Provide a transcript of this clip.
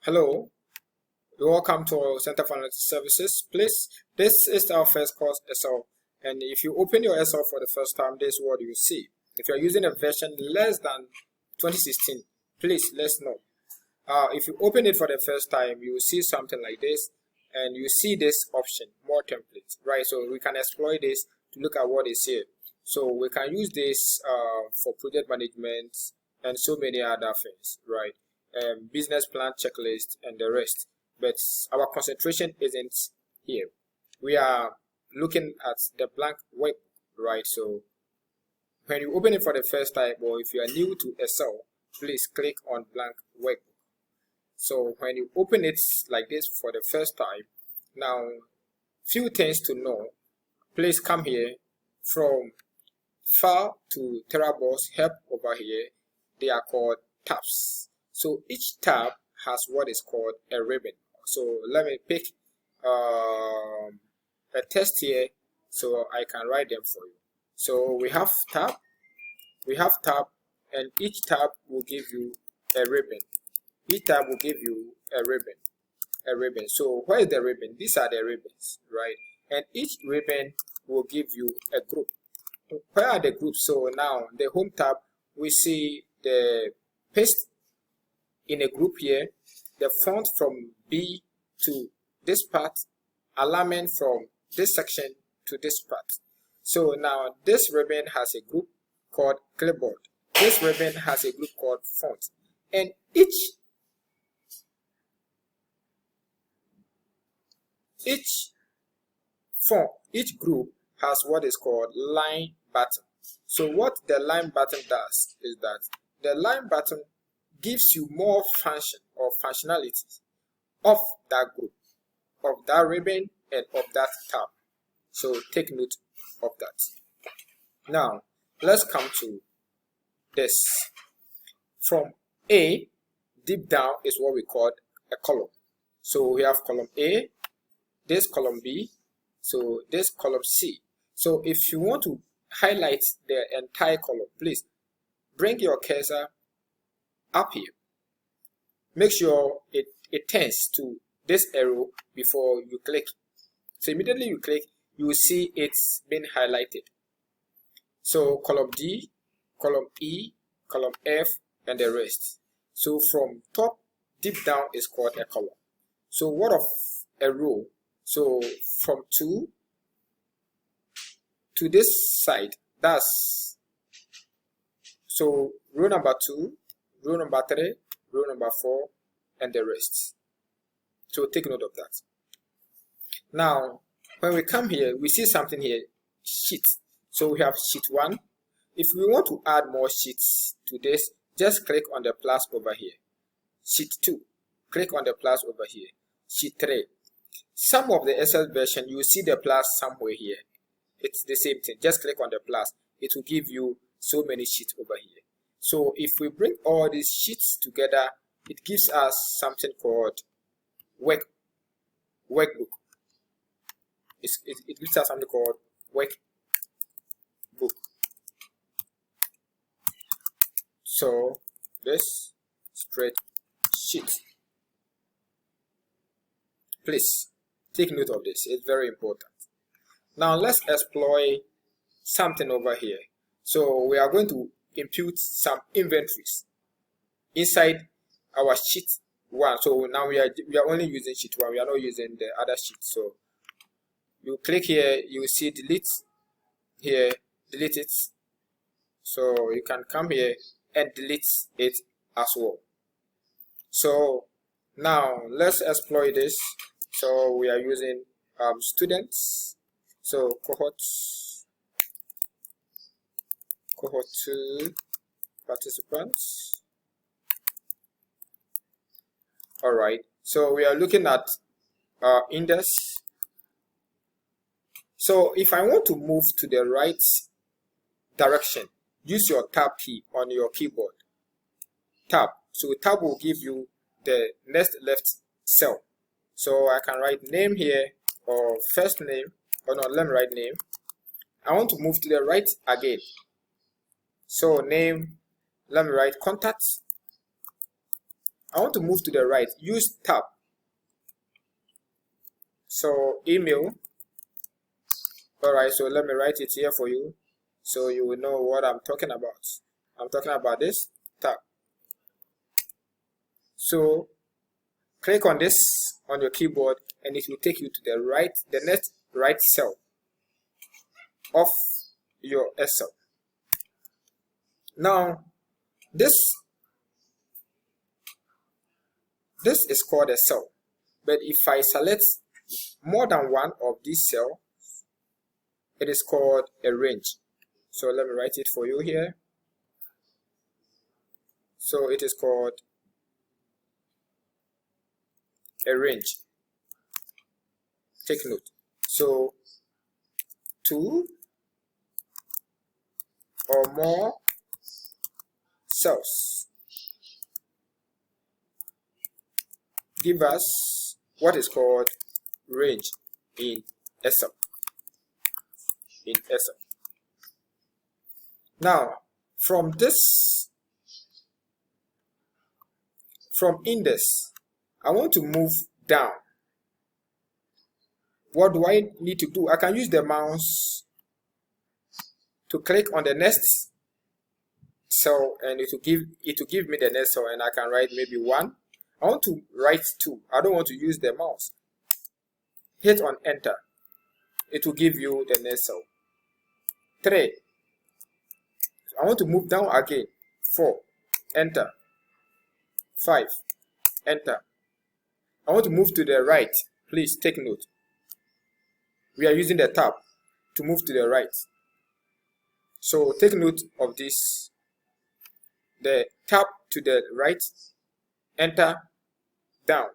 Hello, welcome to our Center for Analytic Services. Please, this is our first course SL, and if you open your SL for the first time, this is what you see. If you are using a version less than 2016, please let us know. If you open it for the first time, you will see something like this, and you see this option, more templates, right? So we can exploit this to look at what is here. So we can use this for project management and so many other things, right? Business plan checklist and the rest, but our concentration isn't here. We are looking at the blank work, right? So when you open it for the first time, or if you are new to Excel, please click on blank workbook. So when you open it like this for the first time, now few things to know. Please come here. From far to TerraBoss help over here, they are called tabs. So each tab has what is called a ribbon. So let me pick a test here so I can write them for you. So we have tab, and each tab will give you a ribbon. Each tab will give you a ribbon. So where is the ribbon? These are the ribbons, right? And each ribbon will give you a group. Where are the groups? So now the home tab, we see the paste in a group here, the font from B to this part, alignment from this section to this part. So now this ribbon has a group called clipboard. This ribbon has a group called font. And each group has what is called line button. So what the line button does is that the line button gives you more function or functionalities of that group, of that ribbon, and of that tab. So take note of that. Now let's come to this. From A, deep down is what we call a column. So we have column A, this column B, so this column C. So if you want to highlight the entire column, please bring your cursor up here. Make sure it turns to this arrow before you click. So immediately you click, you will see it's been highlighted. So column D, column E, column F, and the rest. So from top deep down is called a column. So what of a row? So from 2 to this side, that's so row number 2, row number 3, row number 4, and the rest. So take note of that. Now when we come here, we see something here, sheet. So we have sheet 1. If we want to add more sheets to this, just click on the plus over here. Sheet 2, click on the plus over here. Sheet 3. Some of the Excel version, you see the plus somewhere here. It's the same thing. Just click on the plus. It will give you so many sheets over here. So if we bring all these sheets together, it gives us something called workbook. It gives us something called workbook. So this spreadsheet. Please take note of this. It's very important. Now let's exploit something over here. So we are going to impute some inventories inside our sheet 1. So now we are only using sheet 1. We are not using the other sheet. So you click here, you see delete here, delete it. So you can come here and delete it as well. So now let's exploit this. So we are using students. So cohort 2 participants. All right. So we are looking at index. So if I want to move to the right direction, use your tab key on your keyboard. Tab. So tab will give you the next left cell. So I can write name here, or first name, or no, let me write name. I want to move to the right again. So name, let me write contact. I want to move to the right. Use tab. So email. Alright, so let me write it here for you so you will know what I'm talking about. I'm talking about this tab. So click on this on your keyboard and it will take you to the next right cell of your Excel. Now this is called a cell, but if I select more than one of these cells, it is called a range. So let me write it for you here. So it is called a range. Take note. So 2 or more cells give us what is called range in Excel. Now from index, I want to move down. What do I need to do? I can use the mouse to click on the next cell and it will give me the next cell, and I can write maybe 1. I want to write 2. I don't want to use the mouse. Hit on enter. It will give you the next cell. 3. I want to move down again. 4. Enter. 5. Enter. I want to move to the right. Please take note. We are using the tab to move to the right. So take note of this. The tab to the right, enter, down.